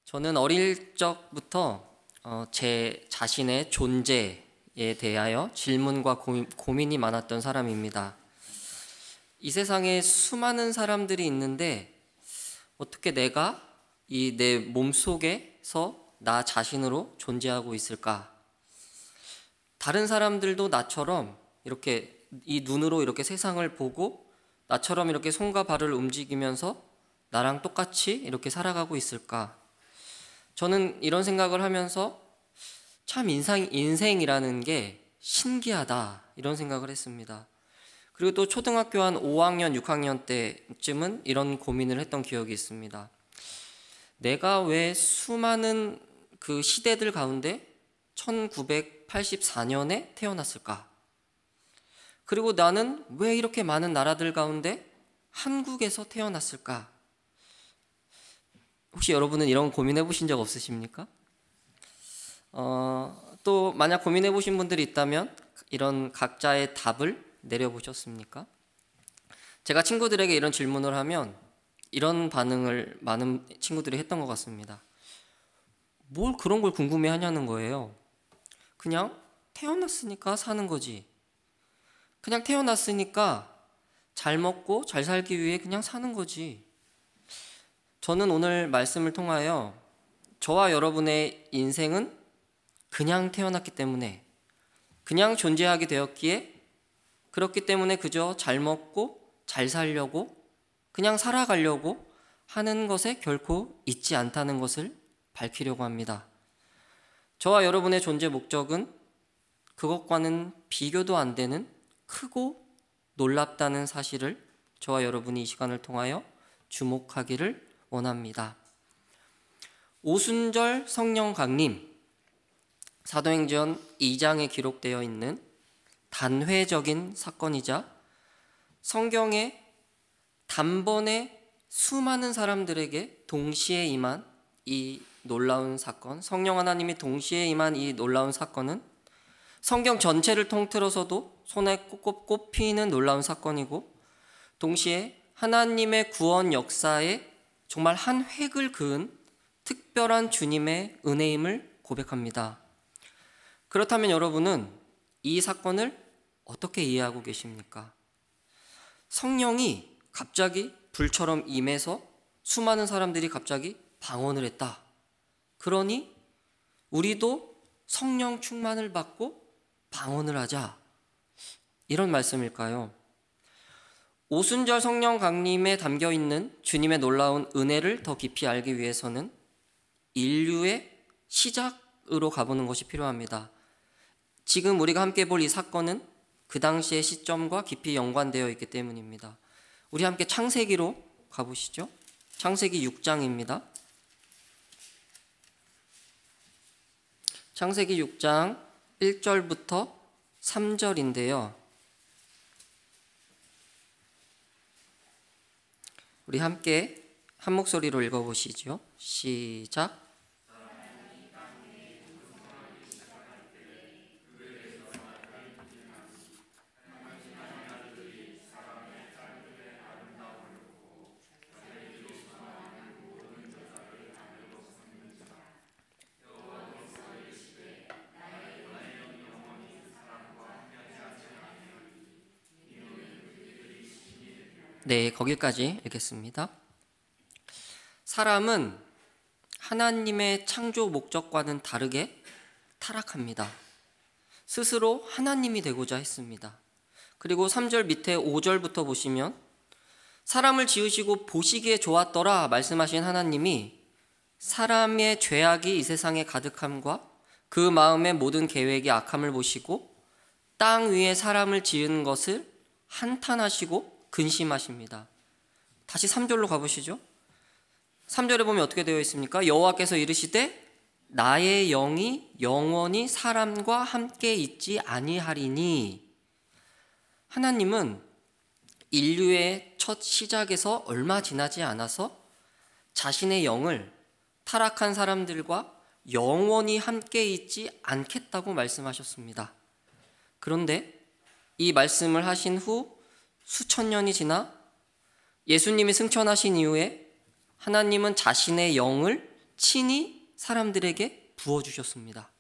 저는 어릴 적부터 제 자신의 존재에 대하여 질문과 고민이 많았던 사람입니다. 이 세상에 수많은 사람들이 있는데 어떻게 내가 이 내 몸속에서 나 자신으로 존재하고 있을까? 다른 사람들도 나처럼 이렇게 이 눈으로 이렇게 세상을 보고 나처럼 이렇게 손과 발을 움직이면서 나랑 똑같이 이렇게 살아가고 있을까? 저는 이런 생각을 하면서 참 인생이라는 게 신기하다 이런 생각을 했습니다. 그리고 또 초등학교 한 5학년, 6학년 때쯤은 이런 고민을 했던 기억이 있습니다. 내가 왜 수많은 그 시대들 가운데 1984년에 태어났을까? 그리고 나는 왜 이렇게 많은 나라들 가운데 한국에서 태어났을까? 혹시 여러분은 이런 고민해 보신 적 없으십니까? 또 만약 고민해 보신 분들이 있다면 이런 각자의 답을 내려보셨습니까? 제가 친구들에게 이런 질문을 하면 이런 반응을 많은 친구들이 했던 것 같습니다. 뭘 그런 걸 궁금해 하냐는 거예요. 그냥 태어났으니까 사는 거지. 그냥 태어났으니까 잘 먹고 잘 살기 위해 그냥 사는 거지. 저는 오늘 말씀을 통하여 저와 여러분의 인생은 그냥 태어났기 때문에, 그냥 존재하게 되었기에, 그렇기 때문에 그저 잘 먹고 잘 살려고 그냥 살아가려고 하는 것에 결코 있지 않다는 것을 밝히려고 합니다. 저와 여러분의 존재 목적은 그것과는 비교도 안 되는 크고 놀랍다는 사실을 저와 여러분이 이 시간을 통하여 주목하기를 원합니다. 오순절 성령 강림, 사도행전 2장에 기록되어 있는 단회적인 사건이자 성경에 단번에 수많은 사람들에게 동시에 임한 이 놀라운 사건, 성령 하나님이 동시에 임한 이 놀라운 사건은 성경 전체를 통틀어서도 손에 꼽히는 놀라운 사건이고, 동시에 하나님의 구원 역사에 정말 한 획을 그은 특별한 주님의 은혜임을 고백합니다. 그렇다면 여러분은 이 사건을 어떻게 이해하고 계십니까? 성령이 갑자기 불처럼 임해서 수많은 사람들이 갑자기 방언을 했다. 그러니 우리도 성령 충만을 받고 방언을 하자. 이런 말씀일까요? 오순절 성령 강림에 담겨있는 주님의 놀라운 은혜를 더 깊이 알기 위해서는 인류의 시작으로 가보는 것이 필요합니다. 지금 우리가 함께 볼 이 사건은 그 당시의 시점과 깊이 연관되어 있기 때문입니다. 우리 함께 창세기로 가보시죠. 창세기 6장입니다. 창세기 6장 1절부터 3절인데요. 우리 함께 한 목소리로 읽어보시죠. 시작. 네, 거기까지 읽겠습니다. 사람은 하나님의 창조 목적과는 다르게 타락합니다. 스스로 하나님이 되고자 했습니다. 그리고 3절 밑에 5절부터 보시면 사람을 지으시고 보시기에 좋았더라 말씀하신 하나님이 사람의 죄악이 이 세상에 가득함과 그 마음의 모든 계획이 악함을 보시고 땅 위에 사람을 지은 것을 한탄하시고 근심하십니다. 다시 3절로 가보시죠. 3절에 보면 어떻게 되어 있습니까? 여호와께서 이르시되 나의 영이 영원히 사람과 함께 있지 아니하리니. 하나님은 인류의 첫 시작에서 얼마 지나지 않아서 자신의 영을 타락한 사람들과 영원히 함께 있지 않겠다고 말씀하셨습니다. 그런데 이 말씀을 하신 후 수천 년이 지나 예수님이 승천하신 이후에 하나님은 자신의 영을 친히 사람들에게 부어주셨습니다.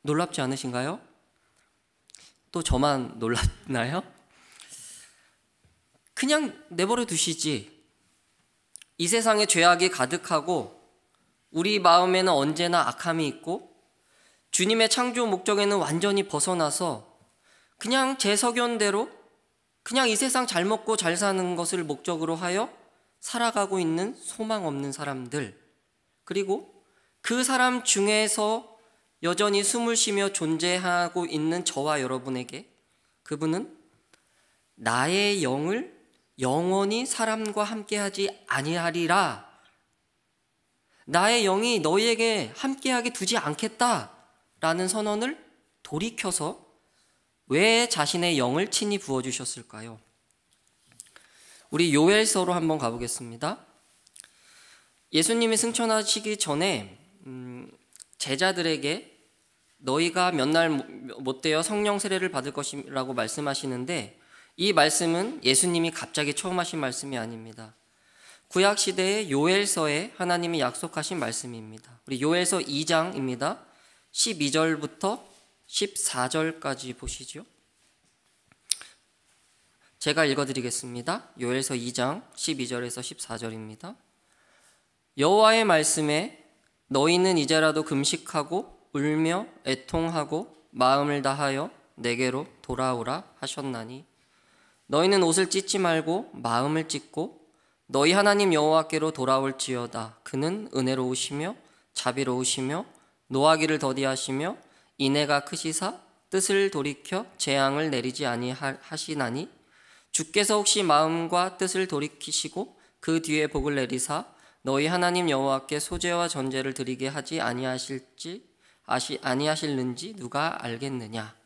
놀랍지 않으신가요? 또 저만 놀랍나요? 그냥 내버려 두시지. 이 세상에 죄악이 가득하고 우리 마음에는 언제나 악함이 있고 주님의 창조 목적에는 완전히 벗어나서 그냥 제 서견대로 그냥 이 세상 잘 먹고 잘 사는 것을 목적으로 하여 살아가고 있는 소망 없는 사람들, 그리고 그 사람 중에서 여전히 숨을 쉬며 존재하고 있는 저와 여러분에게 그분은 나의 영을 영원히 사람과 함께하지 아니하리라, 나의 영이 너희에게 함께하게 두지 않겠다라는 선언을 돌이켜서 왜 자신의 영을 친히 부어주셨을까요? 우리 요엘서로 한번 가보겠습니다. 예수님이 승천하시기 전에 제자들에게 너희가 몇 날 못되어 성령 세례를 받을 것이라고 말씀하시는데, 이 말씀은 예수님이 갑자기 처음 하신 말씀이 아닙니다. 구약시대의 요엘서에 하나님이 약속하신 말씀입니다. 우리 요엘서 2장입니다. 12절부터 14절까지 보시죠. 제가 읽어드리겠습니다. 요엘서 2장 12절에서 14절입니다. 여호와의 말씀에 너희는 이제라도 금식하고 울며 애통하고 마음을 다하여 내게로 돌아오라 하셨나니 너희는 옷을 찢지 말고 마음을 찢고 너희 하나님 여호와께로 돌아올지어다. 그는 은혜로우시며 자비로우시며 노하기를 더디하시며 인애가 크시사 뜻을 돌이켜 재앙을 내리지 아니하시나니 주께서 혹시 마음과 뜻을 돌이키시고 그 뒤에 복을 내리사 너희 하나님 여호와께 소제와 전제를 드리게 하지 아니하실는지 누가 알겠느냐.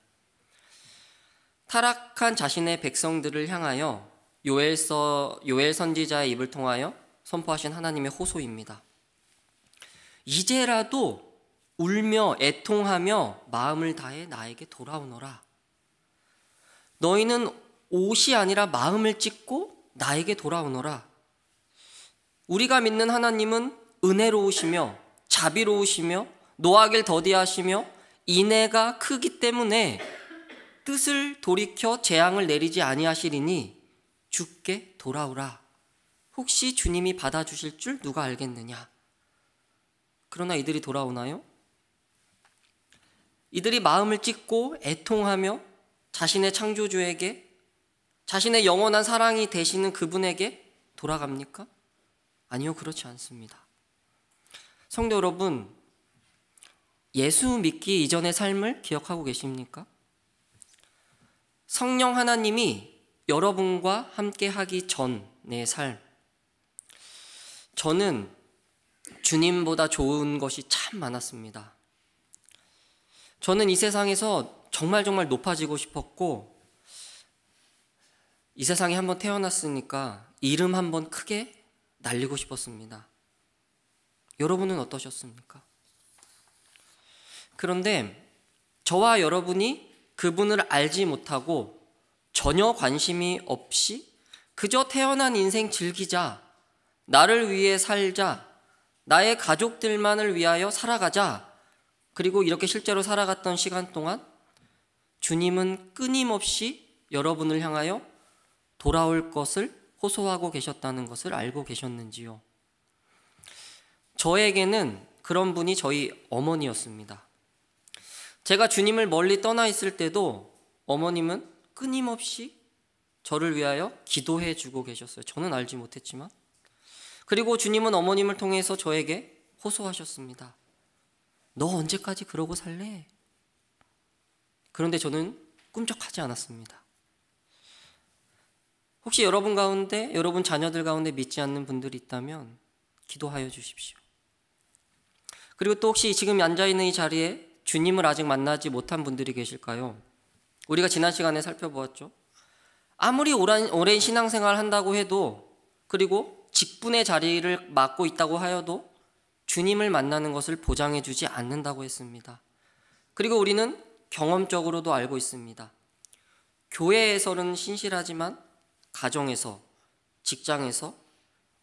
타락한 자신의 백성들을 향하여 요엘 선지자의 입을 통하여 선포하신 하나님의 호소입니다. 이제라도 울며 애통하며 마음을 다해 나에게 돌아오너라. 너희는 옷이 아니라 마음을 찢고 나에게 돌아오너라. 우리가 믿는 하나님은 은혜로우시며 자비로우시며 노하기를 더디하시며 인애가 크기 때문에 뜻을 돌이켜 재앙을 내리지 아니하시리니 주께 돌아오라. 혹시 주님이 받아주실 줄 누가 알겠느냐. 그러나 이들이 돌아오나요? 이들이 마음을 찢고 애통하며 자신의 창조주에게, 자신의 영원한 사랑이 되시는 그분에게 돌아갑니까? 아니요, 그렇지 않습니다. 성도 여러분, 예수 믿기 이전의 삶을 기억하고 계십니까? 성령 하나님이 여러분과 함께 하기 전의 삶, 저는 주님보다 좋은 것이 참 많았습니다. 저는 이 세상에서 정말 높아지고 싶었고, 이 세상에 한번 태어났으니까 이름 한번 크게 날리고 싶었습니다. 여러분은 어떠셨습니까? 그런데 저와 여러분이 그분을 알지 못하고 전혀 관심이 없이 그저 태어난 인생 즐기자, 나를 위해 살자, 나의 가족들만을 위하여 살아가자, 그리고 이렇게 실제로 살아갔던 시간 동안 주님은 끊임없이 여러분을 향하여 돌아올 것을 호소하고 계셨다는 것을 알고 계셨는지요? 저에게는 그런 분이 저희 어머니였습니다. 제가 주님을 멀리 떠나 있을 때도 어머님은 끊임없이 저를 위하여 기도해 주고 계셨어요. 저는 알지 못했지만. 그리고 주님은 어머님을 통해서 저에게 호소하셨습니다. 너 언제까지 그러고 살래? 그런데 저는 꿈쩍하지 않았습니다. 혹시 여러분 가운데, 여러분 자녀들 가운데 믿지 않는 분들이 있다면 기도하여 주십시오. 그리고 또 혹시 지금 앉아있는 이 자리에 주님을 아직 만나지 못한 분들이 계실까요? 우리가 지난 시간에 살펴보았죠. 아무리 오랜 신앙생활을 한다고 해도, 그리고 직분의 자리를 맡고 있다고 하여도 주님을 만나는 것을 보장해 주지 않는다고 했습니다. 그리고 우리는 경험적으로도 알고 있습니다. 교회에서는 신실하지만 가정에서, 직장에서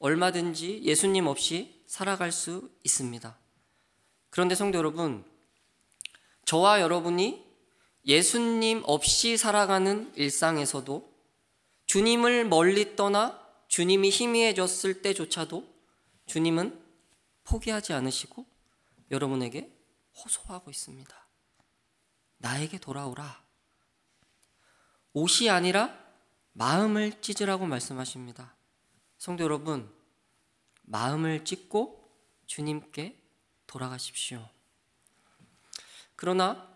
얼마든지 예수님 없이 살아갈 수 있습니다. 그런데 성도 여러분, 저와 여러분이 예수님 없이 살아가는 일상에서도 주님을 멀리 떠나 주님이 희미해졌을 때조차도 주님은 포기하지 않으시고 여러분에게 호소하고 있습니다. 나에게 돌아오라. 옷이 아니라 마음을 찢으라고 말씀하십니다. 성도 여러분, 마음을 찢고 주님께 돌아가십시오. 그러나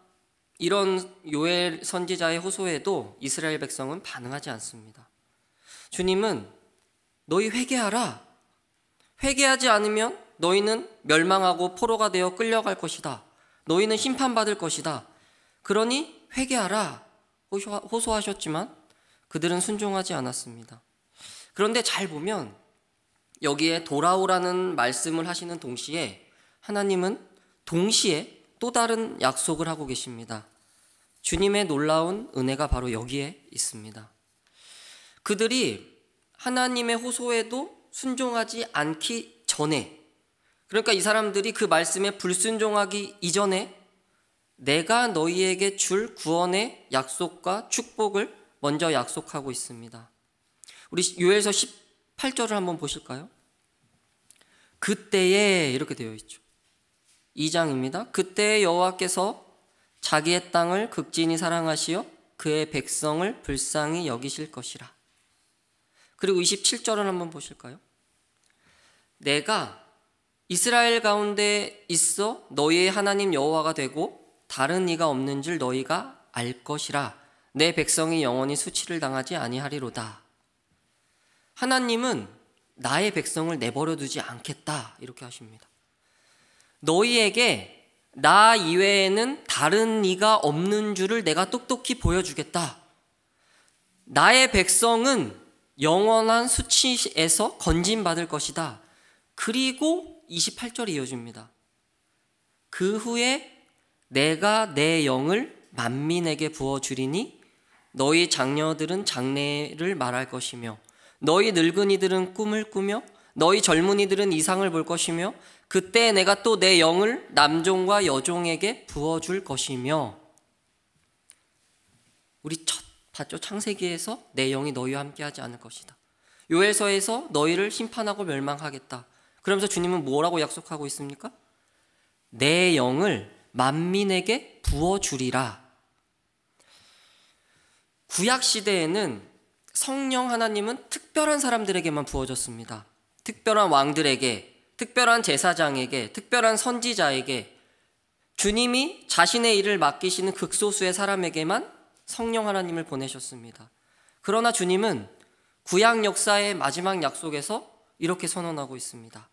이런 요엘 선지자의 호소에도 이스라엘 백성은 반응하지 않습니다. 주님은 너희 회개하라. 회개하지 않으면 너희는 멸망하고 포로가 되어 끌려갈 것이다. 너희는 심판받을 것이다. 그러니 회개하라 호소하셨지만 그들은 순종하지 않았습니다. 그런데 잘 보면 여기에 돌아오라는 말씀을 하시는 동시에 하나님은 동시에 또 다른 약속을 하고 계십니다. 주님의 놀라운 은혜가 바로 여기에 있습니다. 그들이 하나님의 호소에도 순종하지 않기 전에, 그러니까 이 사람들이 그 말씀에 불순종하기 이전에 내가 너희에게 줄 구원의 약속과 축복을 먼저 약속하고 있습니다. 우리 요엘서 18절을 한번 보실까요? 그때에 이렇게 되어 있죠. 2장입니다. 그때에 여호와께서 자기의 땅을 극진히 사랑하시어 그의 백성을 불쌍히 여기실 것이라. 그리고 27절을 한번 보실까요? 내가 이스라엘 가운데 있어 너희의 하나님 여호와가 되고 다른 이가 없는 줄 너희가 알 것이라. 내 백성이 영원히 수치를 당하지 아니하리로다. 하나님은 나의 백성을 내버려 두지 않겠다 이렇게 하십니다. 너희에게 나 이외에는 다른 이가 없는 줄을 내가 똑똑히 보여주겠다. 나의 백성은 영원한 수치에서 건진받을 것이다. 그리고 28절이 이어집니다. 그 후에 내가 내 영을 만민에게 부어주리니 너희 장녀들은 장래를 말할 것이며 너희 늙은이들은 꿈을 꾸며 너희 젊은이들은 이상을 볼 것이며 그때 내가 또 내 영을 남종과 여종에게 부어줄 것이며. 우리 첫 봤죠? 창세기에서 내 영이 너희와 함께하지 않을 것이다. 요엘서에서 너희를 심판하고 멸망하겠다. 그러면서 주님은 뭐라고 약속하고 있습니까? 내 영을 만민에게 부어주리라. 구약시대에는 성령 하나님은 특별한 사람들에게만 부어졌습니다. 특별한 왕들에게, 특별한 제사장에게, 특별한 선지자에게, 주님이 자신의 일을 맡기시는 극소수의 사람에게만 성령 하나님을 보내셨습니다. 그러나 주님은 구약 역사의 마지막 약속에서 이렇게 선언하고 있습니다.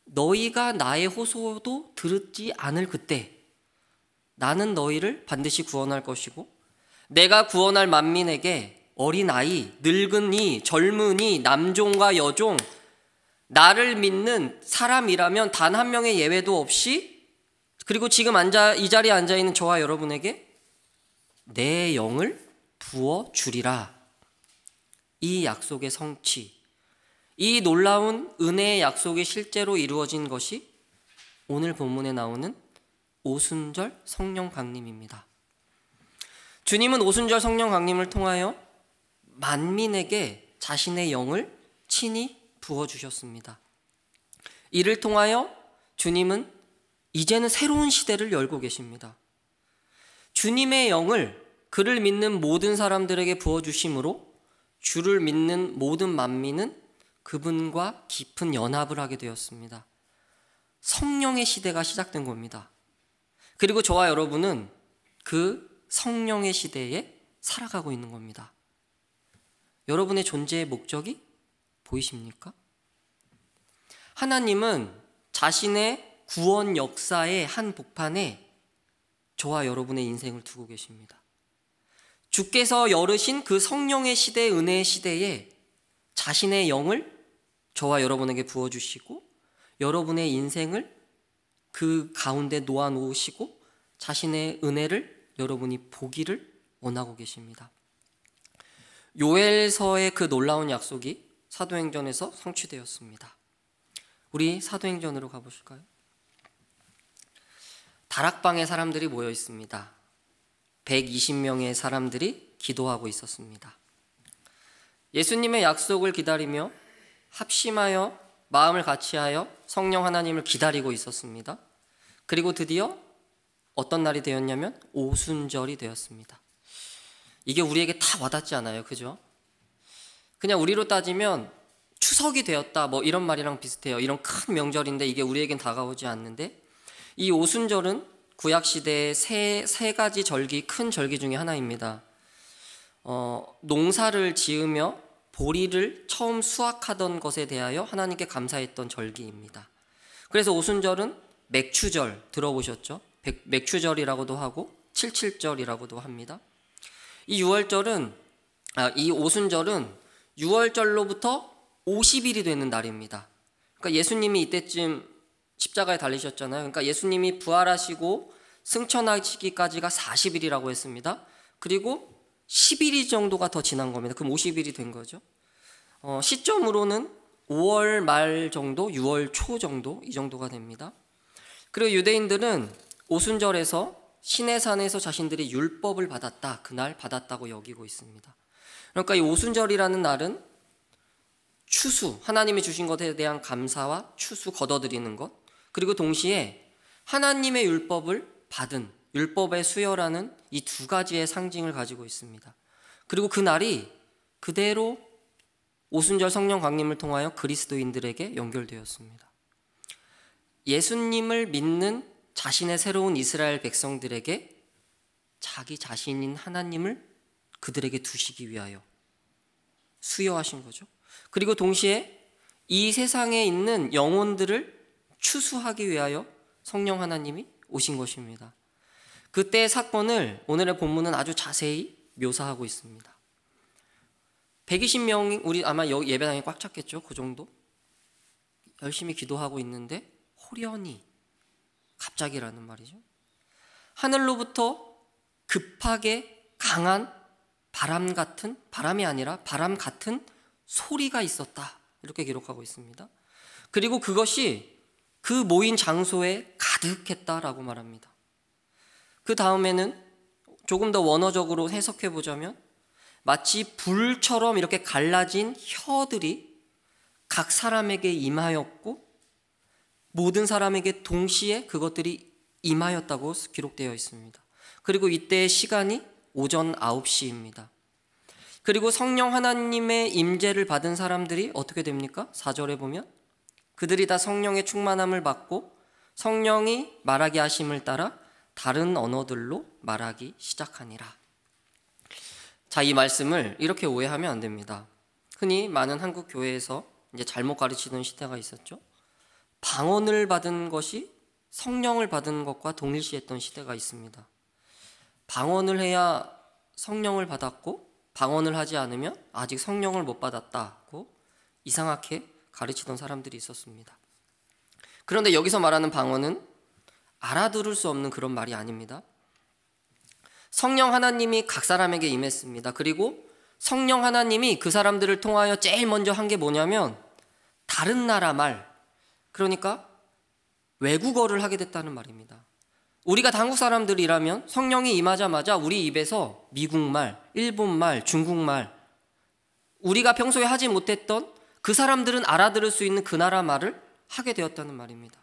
너희가 나의 호소도 들었지 않을 그때 나는 너희를 반드시 구원할 것이고 내가 구원할 만민에게 어린아이, 늙은이, 젊은이, 남종과 여종, 나를 믿는 사람이라면 단 한 명의 예외도 없이, 그리고 지금 이 자리에 앉아있는 저와 여러분에게 내 영을 부어주리라. 이 약속의 성취, 이 놀라운 은혜의 약속이 실제로 이루어진 것이 오늘 본문에 나오는 오순절 성령 강림입니다. 주님은 오순절 성령 강림을 통하여 만민에게 자신의 영을 친히 부어주셨습니다. 이를 통하여 주님은 이제는 새로운 시대를 열고 계십니다. 주님의 영을 그를 믿는 모든 사람들에게 부어주심으로 주를 믿는 모든 만민은 그분과 깊은 연합을 하게 되었습니다. 성령의 시대가 시작된 겁니다. 그리고 저와 여러분은 그 성령의 시대에 살아가고 있는 겁니다. 여러분의 존재의 목적이 보이십니까? 하나님은 자신의 구원 역사의 한 복판에 저와 여러분의 인생을 두고 계십니다. 주께서 열으신 그 성령의 시대, 은혜의 시대에 자신의 영을 저와 여러분에게 부어주시고 여러분의 인생을 그 가운데 놓아놓으시고 자신의 은혜를 여러분이 보기를 원하고 계십니다. 요엘서의 그 놀라운 약속이 사도행전에서 성취되었습니다. 우리 사도행전으로 가보실까요? 다락방에 사람들이 모여 있습니다. 120명의 사람들이 기도하고 있었습니다. 예수님의 약속을 기다리며 합심하여 마음을 같이하여 성령 하나님을 기다리고 있었습니다. 그리고 드디어 어떤 날이 되었냐면 오순절이 되었습니다. 이게 우리에게 다 와닿지 않아요, 그죠? 그냥 우리로 따지면 추석이 되었다 뭐 이런 말이랑 비슷해요. 이런 큰 명절인데 이게 우리에겐 다가오지 않는데, 이 오순절은 구약시대의 세 가지 절기, 큰 절기 중에 하나입니다. 농사를 지으며 보리를 처음 수확하던 것에 대하여 하나님께 감사했던 절기입니다. 그래서 오순절은 맥추절 들어보셨죠? 맥추절이라고도 하고 칠칠절이라고도 합니다. 이 오순절은 6월절로부터 50일이 되는 날입니다. 그러니까 예수님이 이때쯤 십자가에 달리셨잖아요. 그러니까 예수님이 부활하시고 승천하시기까지가 40일이라고 했습니다. 그리고 10일이 정도가 더 지난 겁니다. 그럼 50일이 된 거죠. 시점으로는 5월 말 정도, 6월 초 정도, 이 정도가 됩니다. 그리고 유대인들은 오순절에서 시내산에서 자신들이 율법을 받았다, 그날 받았다고 여기고 있습니다. 그러니까 이 오순절이라는 날은 추수, 하나님이 주신 것에 대한 감사와 추수 거둬들이는 것, 그리고 동시에 하나님의 율법을 받은 율법의 수여라는 이 두 가지의 상징을 가지고 있습니다. 그리고 그 날이 그대로 오순절 성령 강림을 통하여 그리스도인들에게 연결되었습니다. 예수님을 믿는 자신의 새로운 이스라엘 백성들에게 자기 자신인 하나님을 그들에게 두시기 위하여 수여하신 거죠. 그리고 동시에 이 세상에 있는 영혼들을 추수하기 위하여 성령 하나님이 오신 것입니다. 그때의 사건을 오늘의 본문은 아주 자세히 묘사하고 있습니다. 120명이 우리 아마 여기 예배당에 꽉 찼겠죠. 그 정도 열심히 기도하고 있는데 호련히, 갑자기라는 말이죠, 하늘로부터 급하게 강한 바람 같은, 바람이 아니라 바람 같은 소리가 있었다, 이렇게 기록하고 있습니다. 그리고 그것이 그 모인 장소에 가득했다라고 말합니다. 그 다음에는 조금 더 원어적으로 해석해 보자면 마치 불처럼 이렇게 갈라진 혀들이 각 사람에게 임하였고 모든 사람에게 동시에 그것들이 임하였다고 기록되어 있습니다. 그리고 이때의 시간이 오전 9시입니다. 그리고 성령 하나님의 임재를 받은 사람들이 어떻게 됩니까? 4절에 보면 그들이 다 성령의 충만함을 받고 성령이 말하게 하심을 따라 다른 언어들로 말하기 시작하니라. 자, 이 말씀을 이렇게 오해하면 안 됩니다. 흔히 많은 한국 교회에서 이제 잘못 가르치던 시대가 있었죠. 방언을 받은 것이 성령을 받은 것과 동일시했던 시대가 있습니다. 방언을 해야 성령을 받았고 방언을 하지 않으면 아직 성령을 못 받았다고 이상하게 가르치던 사람들이 있었습니다. 그런데 여기서 말하는 방언은 알아들을 수 없는 그런 말이 아닙니다. 성령 하나님이 각 사람에게 임했습니다. 그리고 성령 하나님이 그 사람들을 통하여 제일 먼저 한 게 뭐냐면 다른 나라 말, 그러니까 외국어를 하게 됐다는 말입니다. 우리가 한국 사람들이라면 성령이 임하자마자 우리 입에서 미국말, 일본말, 중국말, 우리가 평소에 하지 못했던 그 사람들은 알아들을 수 있는 그 나라 말을 하게 되었다는 말입니다.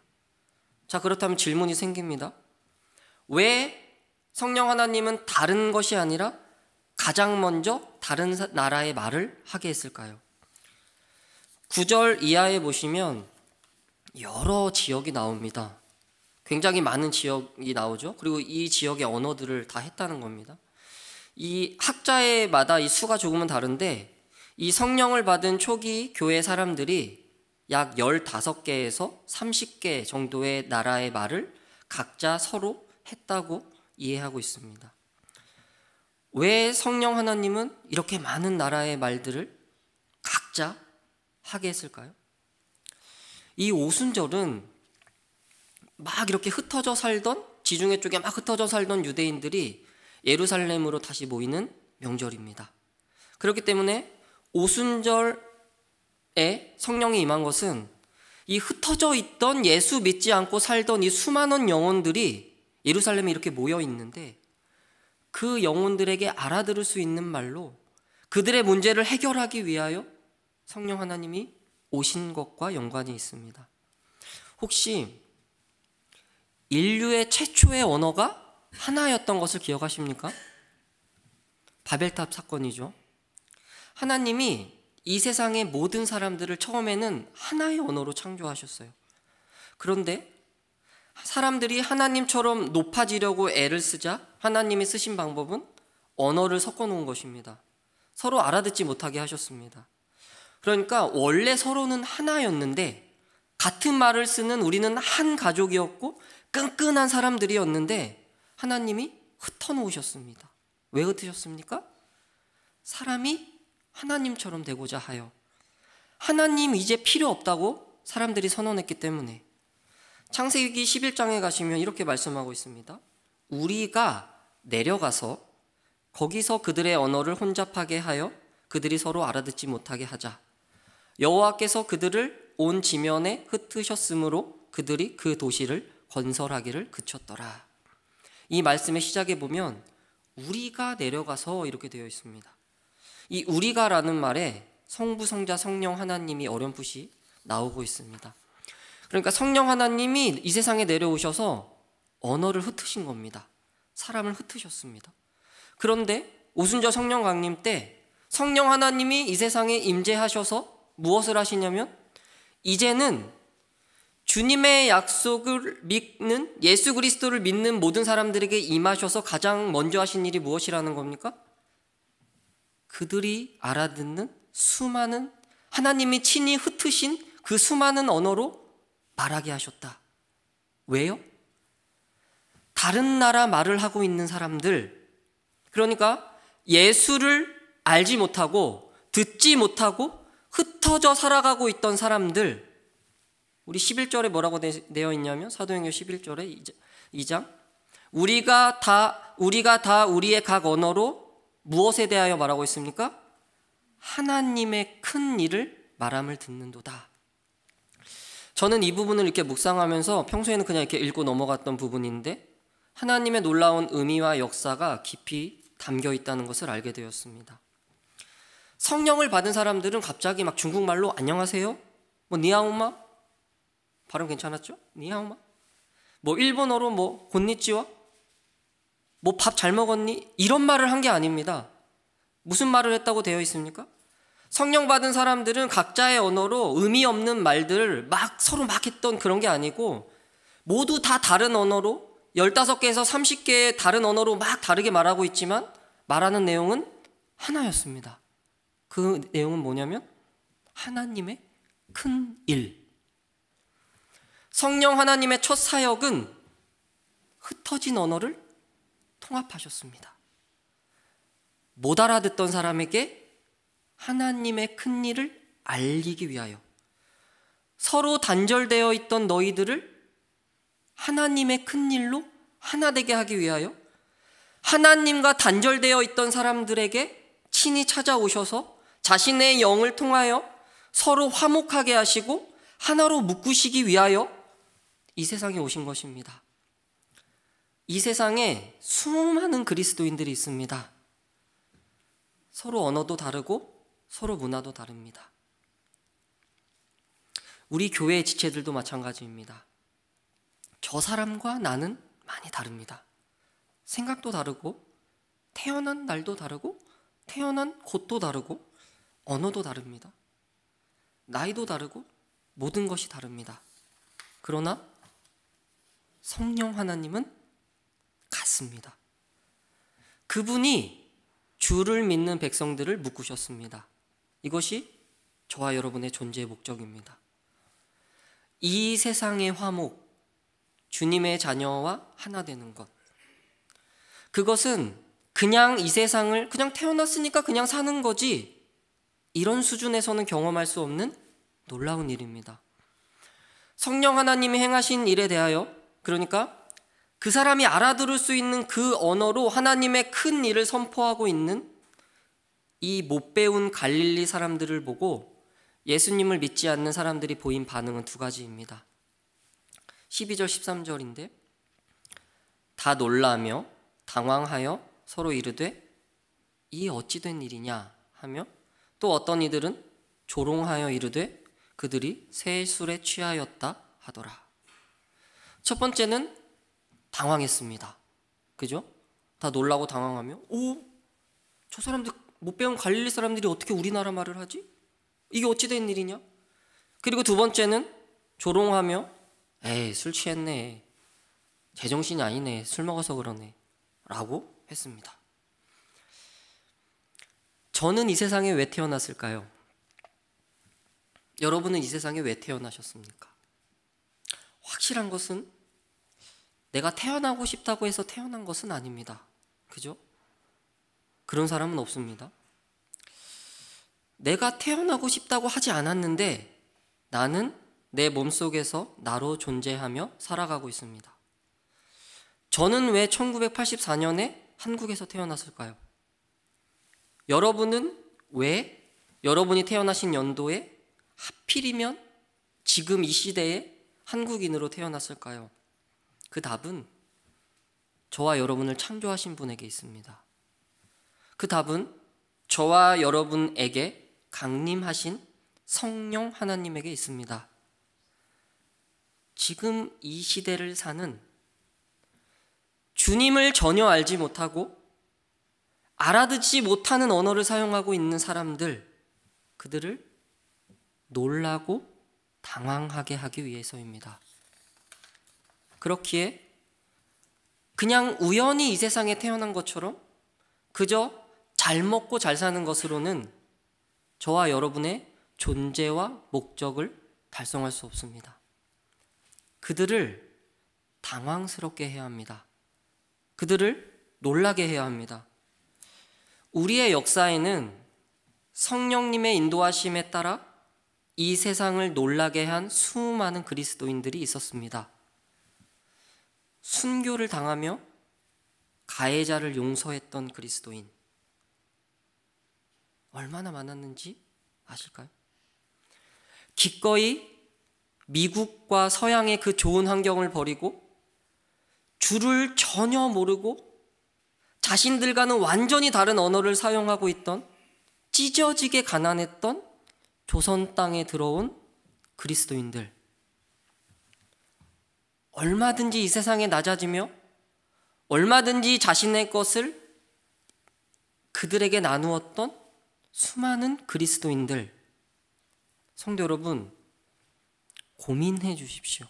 자, 그렇다면 질문이 생깁니다. 왜 성령 하나님은 다른 것이 아니라 가장 먼저 다른 나라의 말을 하게 했을까요? 9절 이하에 보시면 여러 지역이 나옵니다. 굉장히 많은 지역이 나오죠. 그리고 이 지역의 언어들을 다 했다는 겁니다. 이 학자마다 이 수가 조금은 다른데 이 성령을 받은 초기 교회 사람들이 약 15개에서 30개 정도의 나라의 말을 각자 서로 했다고 이해하고 있습니다. 왜 성령 하나님은 이렇게 많은 나라의 말들을 각자 하게 했을까요? 이 오순절은 막 이렇게 흩어져 살던, 지중해 쪽에 막 흩어져 살던 유대인들이 예루살렘으로 다시 모이는 명절입니다. 그렇기 때문에 오순절에 성령이 임한 것은 이 흩어져 있던 예수 믿지 않고 살던 이 수많은 영혼들이 예루살렘에 이렇게 모여 있는데 그 영혼들에게 알아들을 수 있는 말로 그들의 문제를 해결하기 위하여 성령 하나님이 오신 것과 연관이 있습니다. 혹시 인류의 최초의 언어가 하나였던 것을 기억하십니까? 바벨탑 사건이죠. 하나님이 이 세상의 모든 사람들을 처음에는 하나의 언어로 창조하셨어요. 그런데 사람들이 하나님처럼 높아지려고 애를 쓰자 하나님이 쓰신 방법은 언어를 섞어 놓은 것입니다. 서로 알아듣지 못하게 하셨습니다. 그러니까 원래 서로는 하나였는데 같은 말을 쓰는 우리는 한 가족이었고 끈끈한 사람들이었는데 하나님이 흩어놓으셨습니다. 왜 흩으셨습니까? 사람이 하나님처럼 되고자 하여 하나님 이제 필요 없다고 사람들이 선언했기 때문에 창세기 11장에 가시면 이렇게 말씀하고 있습니다. 우리가 내려가서 거기서 그들의 언어를 혼잡하게 하여 그들이 서로 알아듣지 못하게 하자. 여호와께서 그들을 온 지면에 흩으셨으므로 그들이 그 도시를 건설하기를 그쳤더라. 이 말씀의 시작에 보면 우리가 내려가서 이렇게 되어 있습니다. 이 우리가라는 말에 성부, 성자, 성령 하나님이 어렴풋이 나오고 있습니다. 그러니까 성령 하나님이 이 세상에 내려오셔서 언어를 흩으신 겁니다. 사람을 흩으셨습니다. 그런데 오순절 성령 강림 때 성령 하나님이 이 세상에 임재하셔서 무엇을 하시냐면 이제는 주님의 약속을 믿는 예수 그리스도를 믿는 모든 사람들에게 임하셔서 가장 먼저 하신 일이 무엇이라는 겁니까? 그들이 알아듣는 수많은 하나님이 친히 흩으신 그 수많은 언어로 말하게 하셨다. 왜요? 다른 나라 말을 하고 있는 사람들, 그러니까 예수를 알지 못하고 듣지 못하고 흩어져 살아가고 있던 사람들, 우리 11절에 뭐라고 되어 있냐면 사도행전 11절에 2장 우리가 다 우리의 각 언어로 무엇에 대하여 말하고 있습니까? 하나님의 큰 일을 말함을 듣는도다. 저는 이 부분을 이렇게 묵상하면서 평소에는 그냥 이렇게 읽고 넘어갔던 부분인데 하나님의 놀라운 의미와 역사가 깊이 담겨 있다는 것을 알게 되었습니다. 성령을 받은 사람들은 갑자기 막 중국말로 안녕하세요? 뭐 니하오마? 발음 괜찮았죠? 니하오마? 뭐 일본어로 뭐 곤니찌와? 뭐 밥 잘 먹었니? 이런 말을 한 게 아닙니다. 무슨 말을 했다고 되어 있습니까? 성령 받은 사람들은 각자의 언어로 의미 없는 말들을 막 서로 막 했던 그런 게 아니고 모두 다 다른 언어로 15개에서 30개의 다른 언어로 막 다르게 말하고 있지만 말하는 내용은 하나였습니다. 그 내용은 뭐냐면 하나님의 큰 일. 성령 하나님의 첫 사역은 흩어진 언어를 통합하셨습니다. 못 알아듣던 사람에게 하나님의 큰 일을 알리기 위하여 서로 단절되어 있던 너희들을 하나님의 큰 일로 하나 되게 하기 위하여 하나님과 단절되어 있던 사람들에게 친히 찾아오셔서 자신의 영을 통하여 서로 화목하게 하시고 하나로 묶으시기 위하여 이 세상에 오신 것입니다. 이 세상에 수많은 그리스도인들이 있습니다. 서로 언어도 다르고 서로 문화도 다릅니다. 우리 교회의 지체들도 마찬가지입니다. 저 사람과 나는 많이 다릅니다. 생각도 다르고 태어난 날도 다르고 태어난 곳도 다르고 언어도 다릅니다. 나이도 다르고 모든 것이 다릅니다. 그러나 성령 하나님은 같습니다. 그분이 주를 믿는 백성들을 묶으셨습니다. 이것이 저와 여러분의 존재의 목적입니다. 이 세상의 화목, 주님의 자녀와 하나 되는 것, 그것은 그냥 이 세상을 그냥 태어났으니까 그냥 사는 거지 이런 수준에서는 경험할 수 없는 놀라운 일입니다. 성령 하나님이 행하신 일에 대하여, 그러니까 그 사람이 알아들을 수 있는 그 언어로 하나님의 큰 일을 선포하고 있는 이 못 배운 갈릴리 사람들을 보고 예수님을 믿지 않는 사람들이 보인 반응은 두 가지입니다. 12절 13절인데 다 놀라며 당황하여 서로 이르되 이 어찌 된 일이냐 하며 또 어떤 이들은 조롱하여 이르되 그들이 새 술에 취하였다 하더라. 첫 번째는 당황했습니다. 그죠? 다 놀라고 당황하며 저 사람들 못 배운 갈릴리 사람들이 어떻게 우리나라 말을 하지? 이게 어찌 된 일이냐? 그리고 두 번째는 조롱하며 에이 술 취했네, 제정신이 아니네, 술 먹어서 그러네 라고 했습니다. 저는 이 세상에 왜 태어났을까요? 여러분은 이 세상에 왜 태어나셨습니까? 확실한 것은 내가 태어나고 싶다고 해서 태어난 것은 아닙니다. 그죠? 그런 사람은 없습니다. 내가 태어나고 싶다고 하지 않았는데 나는 내 몸속에서 나로 존재하며 살아가고 있습니다. 저는 왜 1984년에 한국에서 태어났을까요? 여러분은 왜 여러분이 태어나신 연도에 하필이면 지금 이 시대에 한국인으로 태어났을까요? 그 답은 저와 여러분을 창조하신 분에게 있습니다. 그 답은 저와 여러분에게 강림하신 성령 하나님에게 있습니다. 지금 이 시대를 사는 주님을 전혀 알지 못하고 알아듣지 못하는 언어를 사용하고 있는 사람들, 그들을 놀라고 당황하게 하기 위해서입니다. 그렇기에 그냥 우연히 이 세상에 태어난 것처럼 그저 잘 먹고 잘 사는 것으로는 저와 여러분의 존재와 목적을 달성할 수 없습니다. 그들을 당황스럽게 해야 합니다. 그들을 놀라게 해야 합니다. 우리의 역사에는 성령님의 인도하심에 따라 이 세상을 놀라게 한 수많은 그리스도인들이 있었습니다. 순교를 당하며 가해자를 용서했던 그리스도인 얼마나 많았는지 아실까요? 기꺼이 미국과 서양의 그 좋은 환경을 버리고 주를 전혀 모르고 자신들과는 완전히 다른 언어를 사용하고 있던 찢어지게 가난했던 조선 땅에 들어온 그리스도인들, 얼마든지 이 세상에 낮아지며 얼마든지 자신의 것을 그들에게 나누었던 수많은 그리스도인들, 성도 여러분, 고민해 주십시오.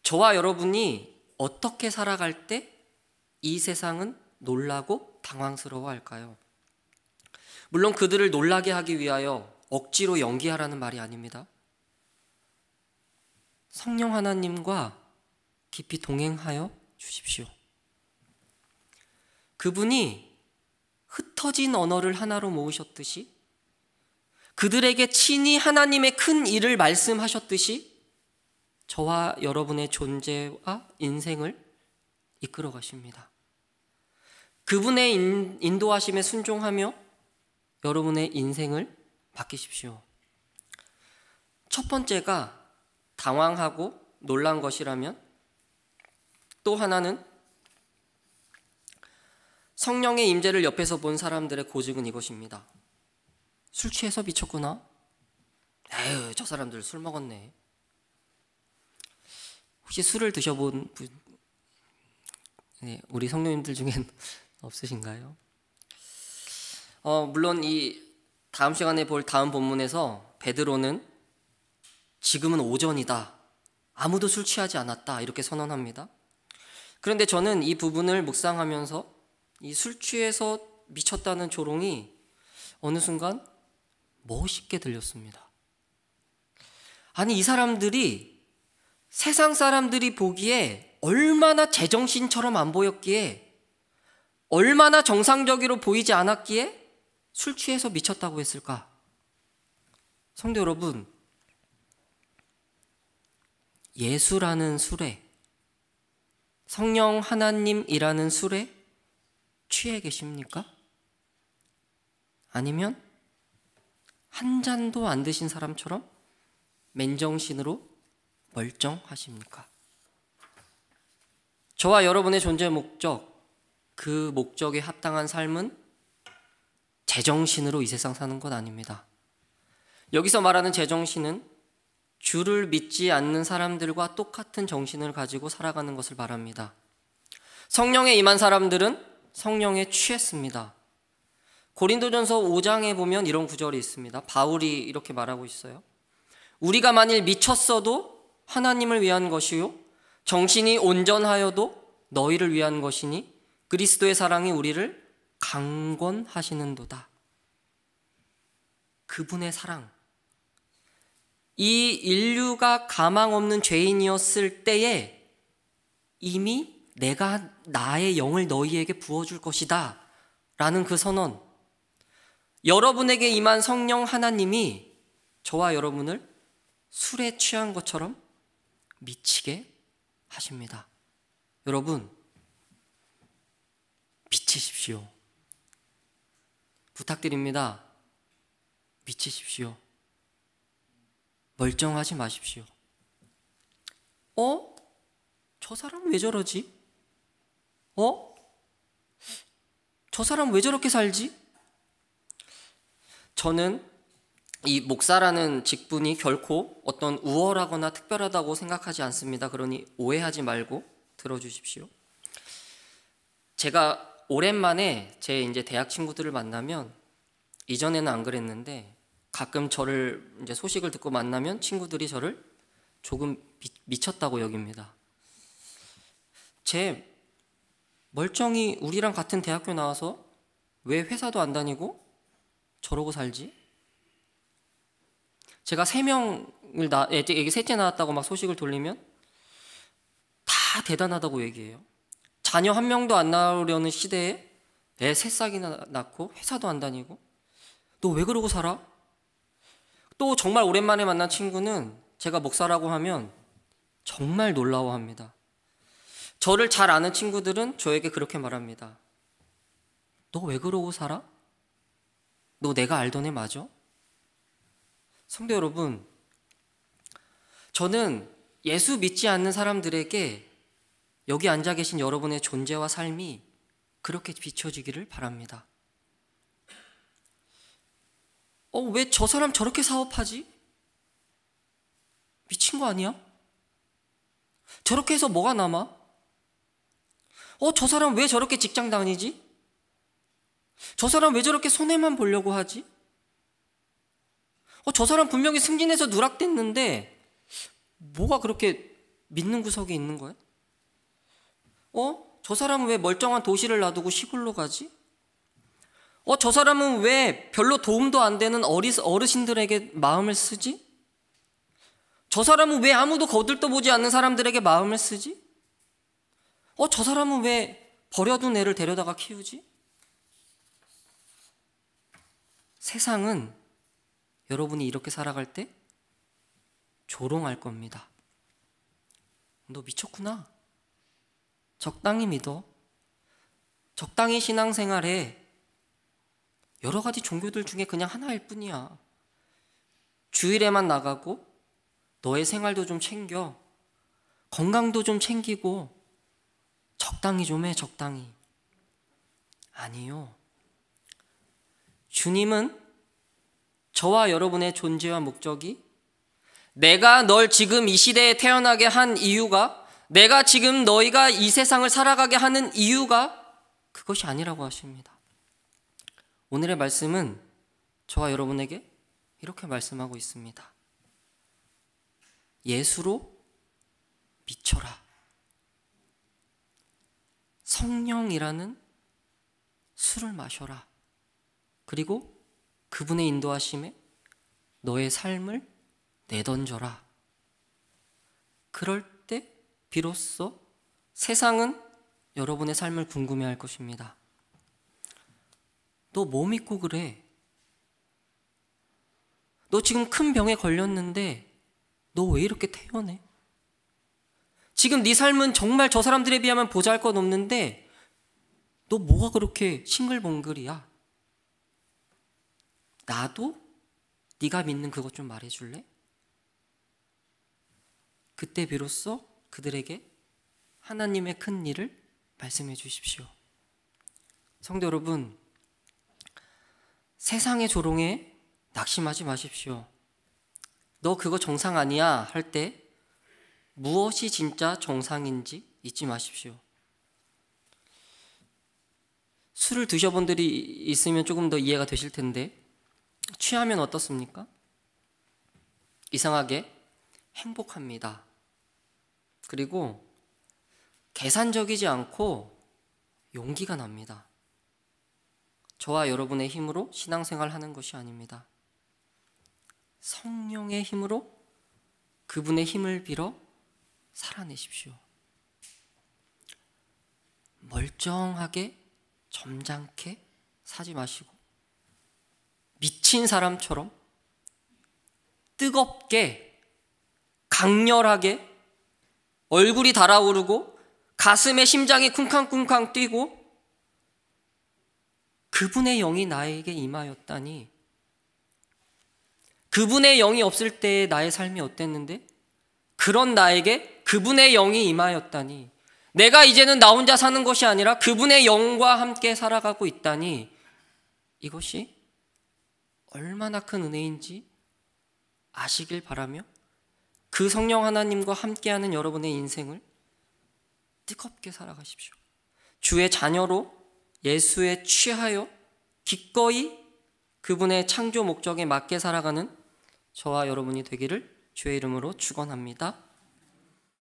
저와 여러분이 어떻게 살아갈 때 이 세상은 놀라고 당황스러워 할까요? 물론 그들을 놀라게 하기 위하여 억지로 연기하라는 말이 아닙니다. 성령 하나님과 깊이 동행하여 주십시오. 그분이 흩어진 언어를 하나로 모으셨듯이, 그들에게 친히 하나님의 큰 일을 말씀하셨듯이 저와 여러분의 존재와 인생을 이끌어 가십니다. 그분의 인도하심에 순종하며 여러분의 인생을 바뀌십시오. 첫 번째가 당황하고 놀란 것이라면 또 하나는 성령의 임재를 옆에서 본 사람들의 고증은 이것입니다. 술 취해서 미쳤구나. 에휴, 저 사람들 술 먹었네. 혹시 술을 드셔본 분, 우리 성도님들 중엔 없으신가요? 물론 이 다음 시간에 볼 다음 본문에서 베드로는 지금은 오전이다, 아무도 술 취하지 않았다 이렇게 선언합니다. 그런데 저는 이 부분을 묵상하면서 이 술 취해서 미쳤다는 조롱이 어느 순간 멋있게 들렸습니다. 아니, 이 사람들이 세상 사람들이 보기에 얼마나 제정신처럼 안 보였기에, 얼마나 정상적으로 보이지 않았기에 술 취해서 미쳤다고 했을까? 성도 여러분, 예수라는 술에, 성령 하나님이라는 술에 취해 계십니까? 아니면 한 잔도 안 드신 사람처럼 맨정신으로 멀쩡하십니까? 저와 여러분의 존재 목적, 그 목적에 합당한 삶은 제정신으로 이 세상 사는 것 아닙니다. 여기서 말하는 제정신은 주를 믿지 않는 사람들과 똑같은 정신을 가지고 살아가는 것을 말합니다. 성령에 임한 사람들은 성령에 취했습니다. 고린도전서 5장에 보면 이런 구절이 있습니다. 바울이 이렇게 말하고 있어요. 우리가 만일 미쳤어도 하나님을 위한 것이요 정신이 온전하여도 너희를 위한 것이니 그리스도의 사랑이 우리를 강권하시는도다. 그분의 사랑. 이 인류가 가망 없는 죄인이었을 때에 이미 내가 나의 영을 너희에게 부어줄 것이다 라는 그 선언. 여러분에게 임한 성령 하나님이 저와 여러분을 술에 취한 것처럼 미치게 하십니다. 여러분, 미치십시오. 부탁드립니다. 미치십시오. 멀쩡하지 마십시오. 저 사람 왜 저러지? 저 사람 왜 저렇게 살지? 저는 이 목사라는 직분이 결코 어떤 우월하거나 특별하다고 생각하지 않습니다. 그러니 오해하지 말고 들어주십시오. 제가 오랜만에 제 이제 대학 친구들을 만나면, 이전에는 안 그랬는데 가끔 저를 이제 소식을 듣고 만나면 친구들이 저를 조금 미쳤다고 여깁니다. 쟤 멀쩡히 우리랑 같은 대학교 나와서 왜 회사도 안 다니고 저러고 살지? 제가 3명을 애기 셋째 낳았다고 막 소식을 돌리면 다 대단하다고 얘기해요. 자녀 1명도 안 낳으려는 시대에 애 3싹이나 낳고 회사도 안 다니고 너 왜 그러고 살아? 또 정말 오랜만에 만난 친구는 제가 목사라고 하면 정말 놀라워합니다. 저를 잘 아는 친구들은 저에게 그렇게 말합니다. 너 왜 그러고 살아? 너 내가 알던 애 맞아? 성도 여러분, 저는 예수 믿지 않는 사람들에게 여기 앉아 계신 여러분의 존재와 삶이 그렇게 비춰지기를 바랍니다. 왜 저 사람 저렇게 사업하지? 미친 거 아니야? 저렇게 해서 뭐가 남아? 저 사람 왜 저렇게 직장 다니지? 저 사람 왜 저렇게 손해만 보려고 하지? 저 사람 분명히 승진해서 누락됐는데 뭐가 그렇게 믿는 구석이 있는 거야? 저 사람은 왜 멀쩡한 도시를 놔두고 시골로 가지? 저 사람은 왜 별로 도움도 안 되는 어르신들에게 마음을 쓰지? 저 사람은 왜 아무도 거들떠보지 않는 사람들에게 마음을 쓰지? 저 사람은 왜 버려둔 애를 데려다가 키우지? 세상은 여러분이 이렇게 살아갈 때 조롱할 겁니다. 너 미쳤구나. 적당히 믿어. 적당히 신앙생활해. 여러 가지 종교들 중에 그냥 하나일 뿐이야. 주일에만 나가고 너의 생활도 좀 챙겨. 건강도 좀 챙기고 적당히 좀 해, 적당히. 아니요. 주님은 저와 여러분의 존재와 목적이 내가 널 지금 이 시대에 태어나게 한 이유가, 내가 지금 너희가 이 세상을 살아가게 하는 이유가 그것이 아니라고 하십니다. 오늘의 말씀은 저와 여러분에게 이렇게 말씀하고 있습니다. 예수로 미쳐라. 성령이라는 술을 마셔라. 그리고 그분의 인도하심에 너의 삶을 내던져라. 그럴 때 비로소 세상은 여러분의 삶을 궁금해할 것입니다. 너 뭐 믿고 그래? 너 지금 큰 병에 걸렸는데 너 왜 이렇게 태연해? 지금 네 삶은 정말 저 사람들에 비하면 보잘것없는데 너 뭐가 그렇게 싱글벙글이야? 나도 네가 믿는 그것 좀 말해줄래? 그때 비로소 그들에게 하나님의 큰 일을 말씀해 주십시오. 성도 여러분, 세상의 조롱에 낙심하지 마십시오. 너 그거 정상 아니야 할 때 무엇이 진짜 정상인지 잊지 마십시오. 술을 드셔본 분들이 있으면 조금 더 이해가 되실 텐데, 취하면 어떻습니까? 이상하게 행복합니다. 그리고 계산적이지 않고 용기가 납니다. 저와 여러분의 힘으로 신앙생활 하는 것이 아닙니다. 성령의 힘으로 그분의 힘을 빌어 살아내십시오. 멀쩡하게 점잖게 사지 마시고 미친 사람처럼 뜨겁게 강렬하게 얼굴이 달아오르고 가슴에 심장이 쿵쾅쿵쾅 뛰고 그분의 영이 나에게 임하였다니, 그분의 영이 없을 때의 나의 삶이 어땠는데 그런 나에게 그분의 영이 임하였다니, 내가 이제는 나 혼자 사는 것이 아니라 그분의 영과 함께 살아가고 있다니, 이것이 얼마나 큰 은혜인지 아시길 바라며 그 성령 하나님과 함께하는 여러분의 인생을 뜨겁게 살아가십시오. 주의 자녀로 예수에 취하여 기꺼이 그분의 창조 목적에 맞게 살아가는 저와 여러분이 되기를 주의 이름으로 축원합니다.